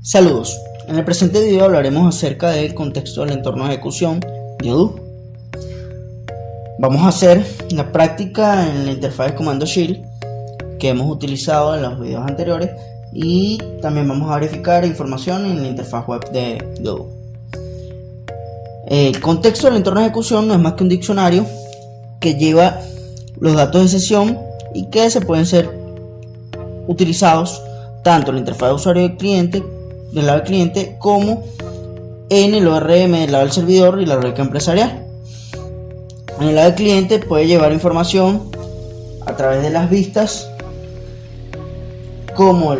Saludos, en el presente video hablaremos acerca del contexto del entorno de ejecución de Odoo. Vamos a hacer la práctica en la interfaz de comando Shield que hemos utilizado en los videos anteriores y también vamos a verificar información en la interfaz web de Odoo. El contexto del entorno de ejecución no es más que un diccionario que lleva los datos de sesión y que se pueden ser utilizados tanto en la interfaz de usuario del lado del cliente como en el ORM del lado del servidor y la lógica empresarial. En el lado del cliente puede llevar información a través de las vistas, como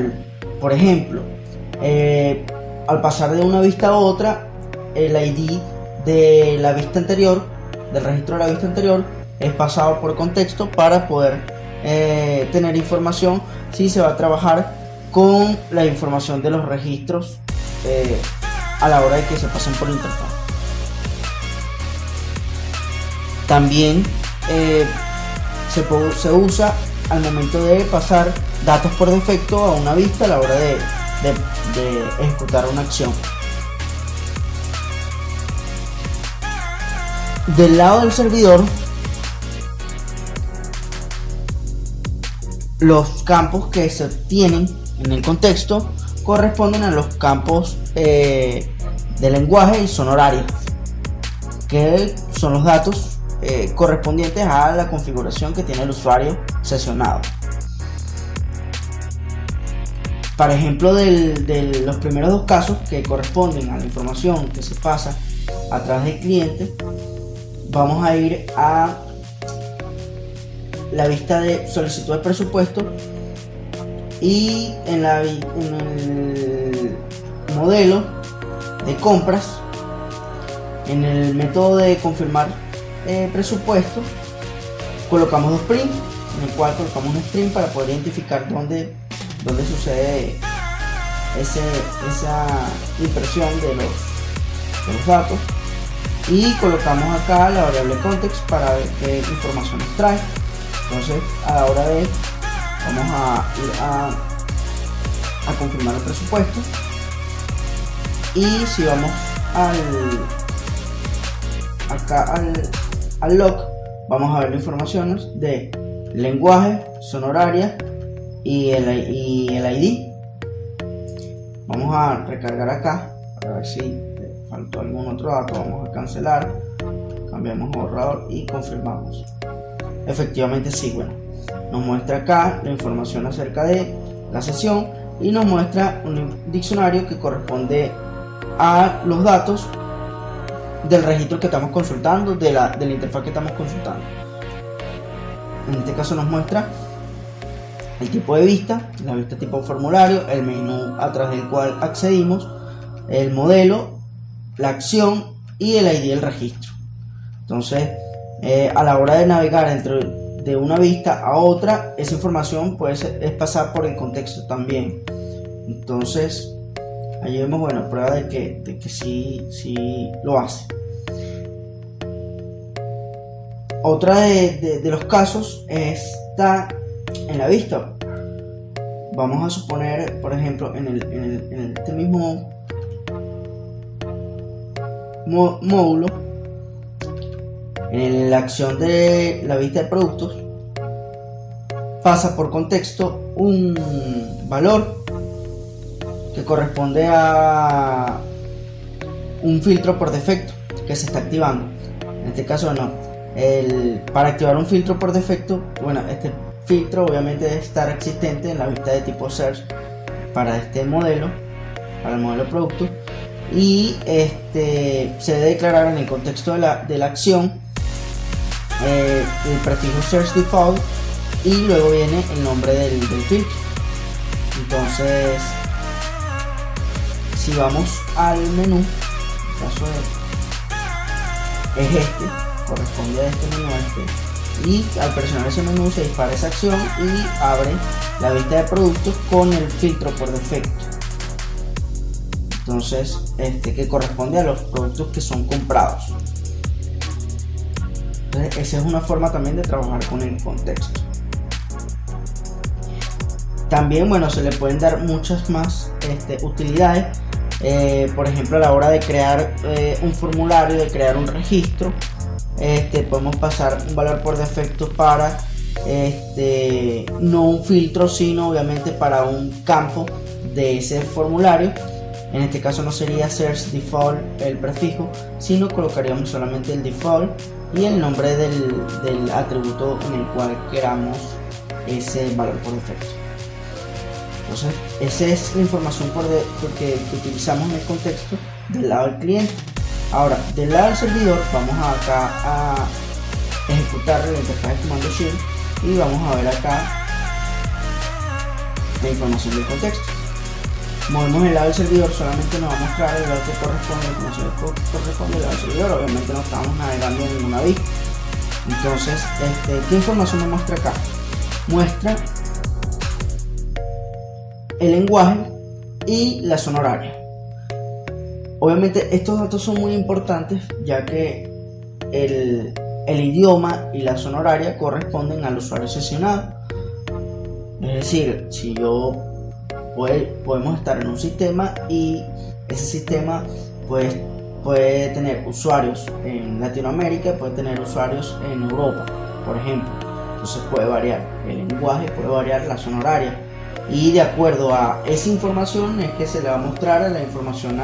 por ejemplo, al pasar de una vista a otra, el ID de la vista anterior, del registro de la vista anterior, es pasado por contexto para poder tener información si se va a trabajar con la información de los registros a la hora de que se pasen por la interfaz. También se usa al momento de pasar datos por defecto a una vista a la hora de ejecutar una acción. Del lado del servidor, los campos que se obtienen en el contexto corresponden a los campos de lenguaje y zona horaria, que son los datos correspondientes a la configuración que tiene el usuario sesionado. Para ejemplo de los primeros dos casos, que corresponden a la información que se pasa a través del cliente, vamos a ir a la vista de solicitud de presupuesto y en el modelo de compras, en el método de confirmar presupuesto, colocamos dos prints, en el cual colocamos un string para poder identificar dónde sucede esa impresión de los datos, y colocamos acá la variable context para ver qué información nos trae. Entonces, a la hora de vamos a ir a confirmar el presupuesto, y si vamos al log, vamos a ver las informaciones de lenguaje, zona horaria y el ID. Vamos a recargar acá para ver si faltó algún otro dato. Vamos a cancelar, cambiamos a borrador y confirmamos. Efectivamente sí, bueno, nos muestra acá la información acerca de la sesión y nos muestra un diccionario que corresponde a los datos del registro que estamos consultando, de la interfaz que estamos consultando. En este caso nos muestra el tipo de vista, la vista tipo formulario, el menú a través del cual accedimos, el modelo, la acción y el ID del registro. Entonces, a la hora de navegar de una vista a otra, esa información es pasar por el contexto también. Entonces, allí vemos, bueno, prueba de que sí lo hace. Otra de los casos está en la vista. Vamos a suponer, por ejemplo, en este mismo módulo, en la acción de la vista de productos, pasa por contexto un valor que corresponde a un filtro por defecto que se está activando. En este caso no, para activar un filtro por defecto, bueno, este filtro obviamente debe estar existente en la vista de tipo search para este modelo, para el modelo producto, y se debe declarar en el contexto de la acción el prefijo search default, y luego viene el nombre del filtro. Entonces, si vamos al menú, el caso es corresponde a este menú, y al presionar ese menú se dispara esa acción y abre la vista de productos con el filtro por defecto. Entonces, que corresponde a los productos que son comprados. Entonces, esa es una forma también de trabajar con el contexto. También, bueno, se le pueden dar muchas más utilidades. Por ejemplo, a la hora de crear un formulario, de crear un registro, podemos pasar un valor por defecto para no un filtro, sino obviamente para un campo de ese formulario. En este caso no sería search default el prefijo, sino colocaríamos solamente el default y el nombre del atributo en el cual queramos ese valor por defecto. Entonces, esa es la información que utilizamos en el contexto del lado del cliente. Ahora, del lado del servidor, vamos acá a ejecutar la interfaz de comando shift y vamos a ver acá la información del contexto. Movemos el lado del servidor, solamente nos va a mostrar el lado que corresponde, la información que corresponde al lado del servidor. Obviamente no estamos navegando en ninguna vista. Entonces, ¿qué información me muestra acá? Muestra el lenguaje y la zona horaria. Obviamente estos datos son muy importantes, ya que el idioma y la zona horaria corresponden al usuario sesionado. Es decir, si podemos estar en un sistema y ese sistema puede tener usuarios en Latinoamérica, puede tener usuarios en Europa, por ejemplo. Entonces puede variar el lenguaje, puede variar la zona horaria, y de acuerdo a esa información es que se le va a mostrar la información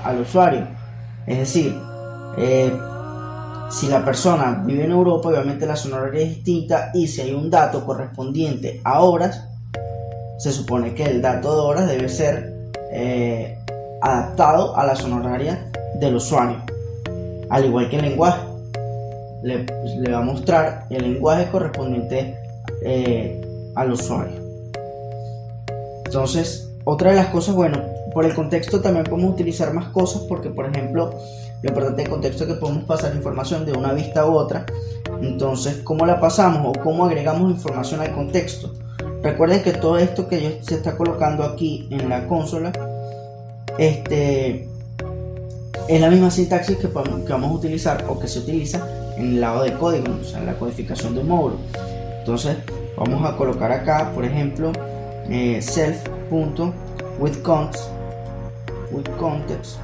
al usuario. Es decir, si la persona vive en Europa, obviamente la zona horaria es distinta, y si hay un dato correspondiente a horas, se supone que el dato de horas debe ser adaptado a la zona horaria del usuario, al igual que el lenguaje. Le va a mostrar el lenguaje correspondiente al usuario. Entonces, otra de las cosas, bueno, por el contexto también podemos utilizar más cosas, porque por ejemplo, lo importante del contexto es que podemos pasar información de una vista u otra. Entonces, ¿cómo la pasamos o cómo agregamos información al contexto? Recuerden que todo esto que se está colocando aquí en la consola es la misma sintaxis que vamos a utilizar o que se utiliza en el lado de código, o sea, en la codificación de un módulo. Entonces vamos a colocar acá, por ejemplo, self.withContext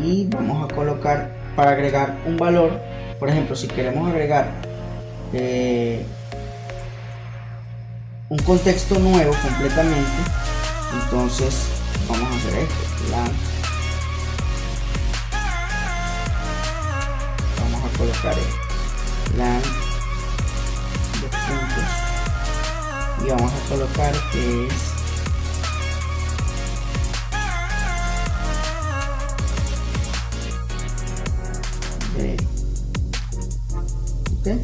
y vamos a colocar para agregar un valor. Por ejemplo, si queremos agregar un contexto nuevo completamente, entonces vamos a hacer esto, vamos a colocar LAN de puntos y vamos a colocar que es ¿okay?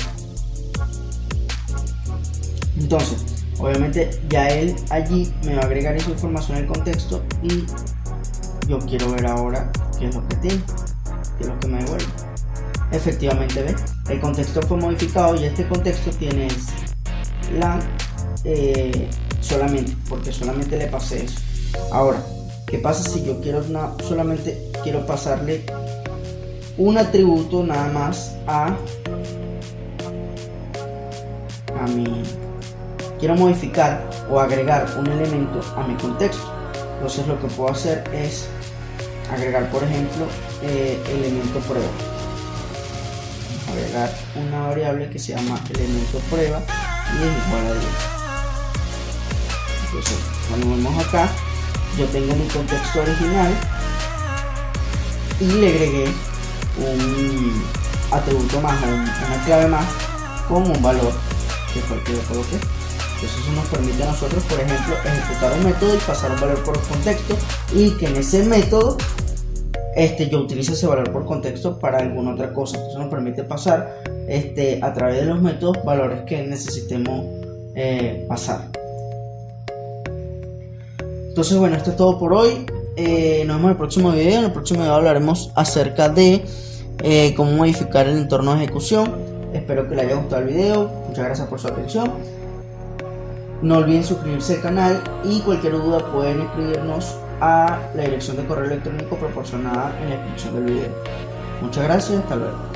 Entonces, obviamente ya él allí me va a agregar esa información al contexto y yo quiero ver ahora qué es lo que tiene, qué es lo que me devuelve. Efectivamente, ve, el contexto fue modificado y este contexto tiene LAN solamente, porque solamente le pasé eso. Ahora, ¿qué pasa si yo solamente quiero pasarle un atributo nada más quiero modificar o agregar un elemento a mi contexto? Entonces lo que puedo hacer es agregar, por ejemplo, elemento prueba. Agregar una variable que se llama elemento prueba y es igual a 10. Entonces cuando vemos acá, yo tengo mi contexto original y le agregué un atributo más, una clave más con un valor que fue el que yo coloqué. Entonces eso nos permite a nosotros, por ejemplo, ejecutar un método y pasar un valor por contexto, y que en ese método yo utilice ese valor por contexto para alguna otra cosa. Entonces nos permite pasar a través de los métodos valores que necesitemos pasar. Entonces bueno, esto es todo por hoy. Nos vemos en el próximo video. En el próximo video hablaremos acerca de cómo modificar el entorno de ejecución. Espero que les haya gustado el video. Muchas gracias por su atención. No olviden suscribirse al canal y cualquier duda pueden escribirnos a la dirección de correo electrónico proporcionada en la descripción del video. Muchas gracias, hasta luego.